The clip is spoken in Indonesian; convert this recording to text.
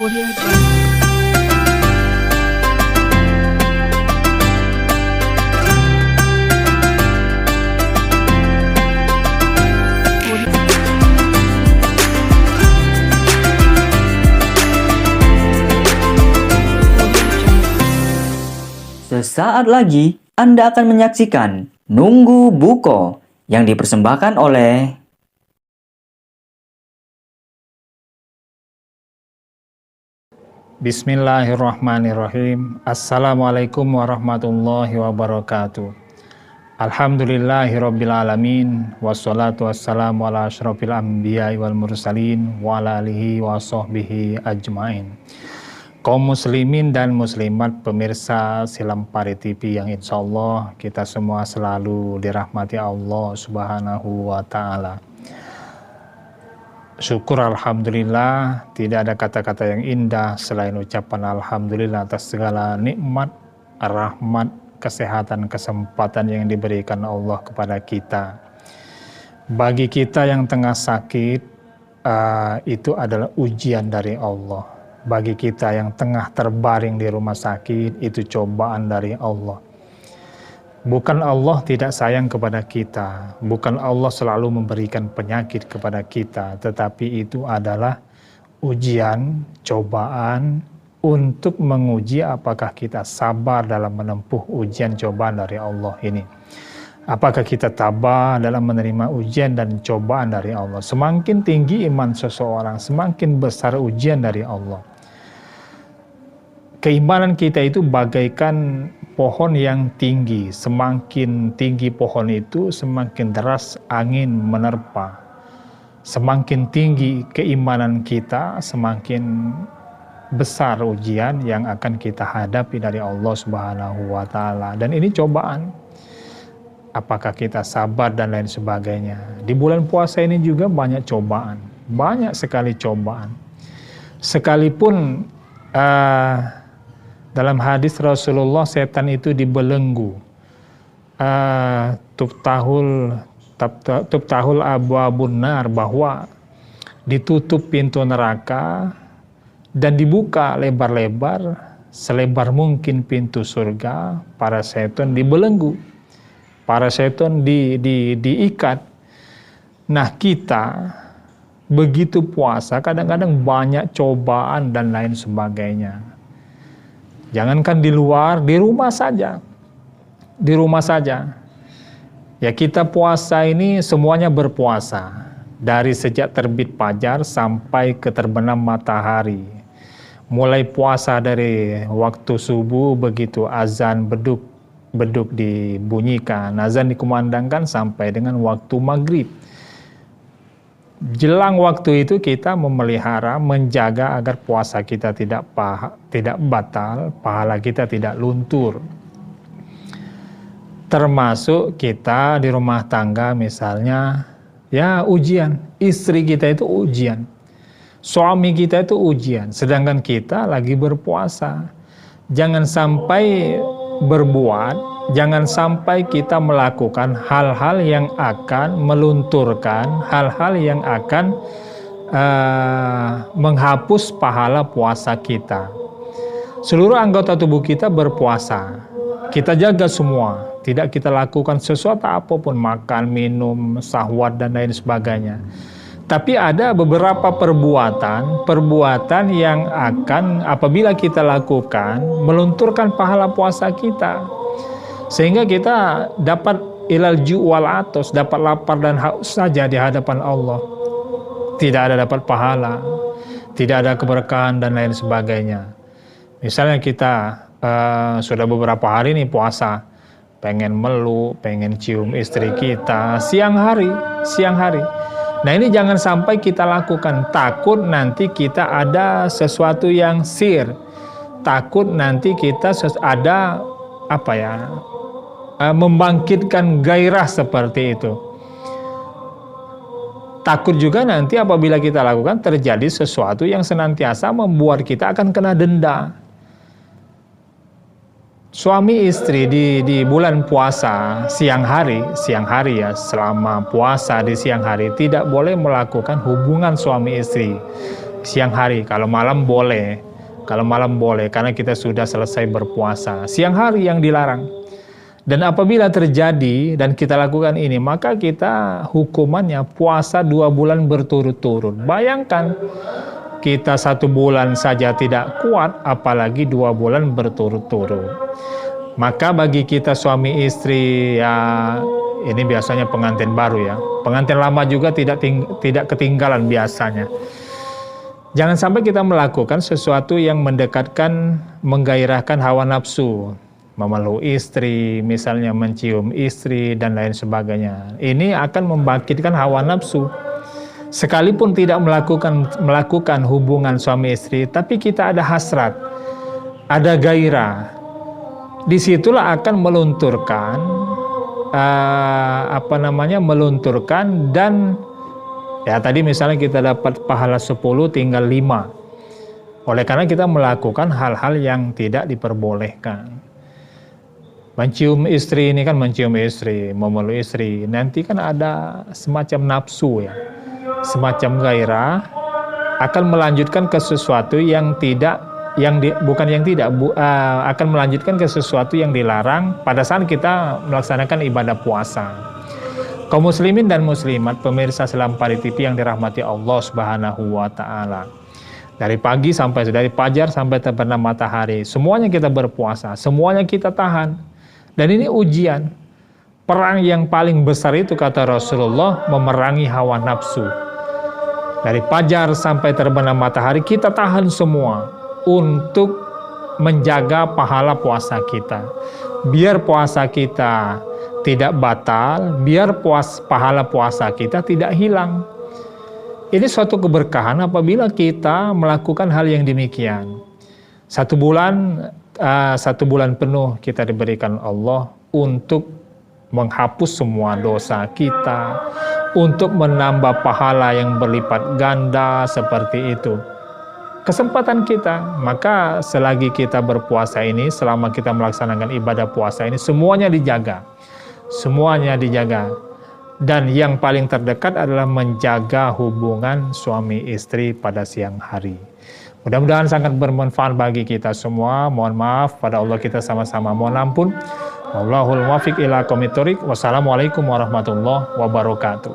Audio Jungle. Sesaat lagi Anda akan menyaksikan Nunggu Buko yang dipersembahkan oleh Bismillahirrahmanirrahim. Assalamualaikum warahmatullahi wabarakatuh. Alhamdulillahirabbil alamin wassalatu wassalamu ala asyrofil anbiya'i wal mursalin wa ala alihi wa sahbihi ajmain. Kaum muslimin dan muslimat pemirsa Silampari TV yang insyaallah kita semua selalu dirahmati Allah Subhanahu wa taala. Syukur alhamdulillah, tidak ada kata-kata yang indah selain ucapan alhamdulillah atas segala nikmat, rahmat, kesehatan, kesempatan yang diberikan Allah kepada kita. Bagi kita yang tengah sakit, itu adalah ujian dari Allah. Bagi kita yang tengah terbaring di rumah sakit, itu cobaan dari Allah. Bukan Allah tidak sayang kepada kita, bukan Allah selalu memberikan penyakit kepada kita, tetapi itu adalah ujian, cobaan untuk menguji apakah kita sabar dalam menempuh ujian cobaan dari Allah ini. Apakah kita tabah dalam menerima ujian dan cobaan dari Allah. Semakin tinggi iman seseorang, semakin besar ujian dari Allah. Keimanan kita itu bagaikan pohon yang tinggi. Semakin tinggi pohon itu, semakin deras angin menerpa. Semakin tinggi keimanan kita, semakin besar ujian yang akan kita hadapi dari Allah Subhanahu wa taala. Dan ini cobaan. Apakah kita sabar dan lain sebagainya. Di bulan puasa ini juga banyak cobaan. Banyak sekali cobaan. Sekalipun dalam hadis Rasulullah, setan itu dibelenggu. Tuftahul abwabun nar, bahwa ditutup pintu neraka dan dibuka lebar-lebar selebar mungkin pintu surga. Para setan dibelenggu, para setan diikat. Nah, kita begitu puasa kadang-kadang banyak cobaan dan lain sebagainya. Jangankan di luar, di rumah saja. Di rumah saja. Ya, kita puasa ini semuanya berpuasa. Dari sejak terbit fajar sampai ke terbenam matahari. Mulai puasa dari waktu subuh, begitu azan beduk dibunyikan, azan dikumandangkan sampai dengan waktu maghrib. Jelang waktu itu kita memelihara, menjaga agar puasa kita tidak batal, pahala kita tidak luntur. Termasuk kita di rumah tangga misalnya, ya ujian. Istri kita itu ujian. Suami kita itu ujian. Sedangkan kita lagi berpuasa. Jangan sampai berbuat, jangan sampai kita melakukan hal-hal yang akan melunturkan, hal-hal yang akan menghapus pahala puasa kita. Seluruh anggota tubuh kita berpuasa. Kita jaga semua. Tidak kita lakukan sesuatu apapun, makan, minum, syahwat dan lain sebagainya. Tapi ada beberapa perbuatan yang akan apabila kita lakukan melunturkan pahala puasa kita. Sehingga kita dapat ilal ju' wal atos, dapat lapar dan haus saja di hadapan Allah. Tidak ada dapat pahala, tidak ada keberkahan dan lain sebagainya. Misalnya kita sudah beberapa hari nih puasa, pengen meluk, pengen cium istri kita siang hari. Nah, ini jangan sampai kita lakukan, takut nanti kita ada sesuatu yang sir, takut nanti kita ada membangkitkan gairah seperti itu. Takut juga nanti apabila kita lakukan terjadi sesuatu yang senantiasa membuat kita akan kena denda. Suami istri di bulan puasa siang hari ya, selama puasa di siang hari tidak boleh melakukan hubungan suami istri. siang hari. Kalau malam boleh. Kalau malam boleh karena kita sudah selesai berpuasa. Siang hari yang dilarang. Dan apabila terjadi dan kita lakukan ini, maka kita hukumannya puasa 2 bulan berturut-turut. Bayangkan, kita 1 bulan saja tidak kuat, apalagi 2 bulan berturut-turut. Maka bagi kita suami istri, ya ini biasanya pengantin baru ya. Pengantin lama juga tidak ketinggalan biasanya. Jangan sampai kita melakukan sesuatu yang mendekatkan, menggairahkan hawa nafsu. Memeluk istri, misalnya mencium istri, dan lain sebagainya. Ini akan membangkitkan hawa nafsu. Sekalipun tidak melakukan hubungan suami istri, tapi kita ada hasrat, ada gairah. Disitulah akan melunturkan, melunturkan dan ya tadi misalnya kita dapat pahala 10 tinggal 5. Oleh karena kita melakukan hal-hal yang tidak diperbolehkan. Mencium istri ini kan mencium istri, memeluk istri. Nanti kan ada semacam nafsu ya, semacam gairah, akan melanjutkan ke sesuatu yang akan melanjutkan ke sesuatu yang dilarang pada saat kita melaksanakan ibadah puasa. Kaum muslimin dan muslimat, pemirsa Selampari TV yang dirahmati Allah Subhanahu wa taala. Dari pagi dari fajar sampai terbenam matahari, semuanya kita berpuasa, semuanya kita tahan. Dan ini ujian. Perang yang paling besar itu kata Rasulullah memerangi hawa nafsu. Dari fajar sampai terbenam matahari kita tahan semua untuk menjaga pahala puasa kita. Biar puasa kita tidak batal, biar pahala puasa kita tidak hilang. Ini suatu keberkahan apabila kita melakukan hal yang demikian. 1 bulan penuh kita diberikan Allah untuk menghapus semua dosa kita, untuk menambah pahala yang berlipat ganda seperti itu. Kesempatan kita, maka selagi kita berpuasa ini, selama kita melaksanakan ibadah puasa ini, semuanya dijaga. Semuanya dijaga. Dan yang paling terdekat adalah menjaga hubungan suami istri pada siang hari. Mudah-mudahan sangat bermanfaat bagi kita semua. Mohon maaf pada Allah kita sama-sama mohon ampun. Wallahul muwaffiq ila aqwamit thoriq. Wassalamualaikum warahmatullahi wabarakatuh.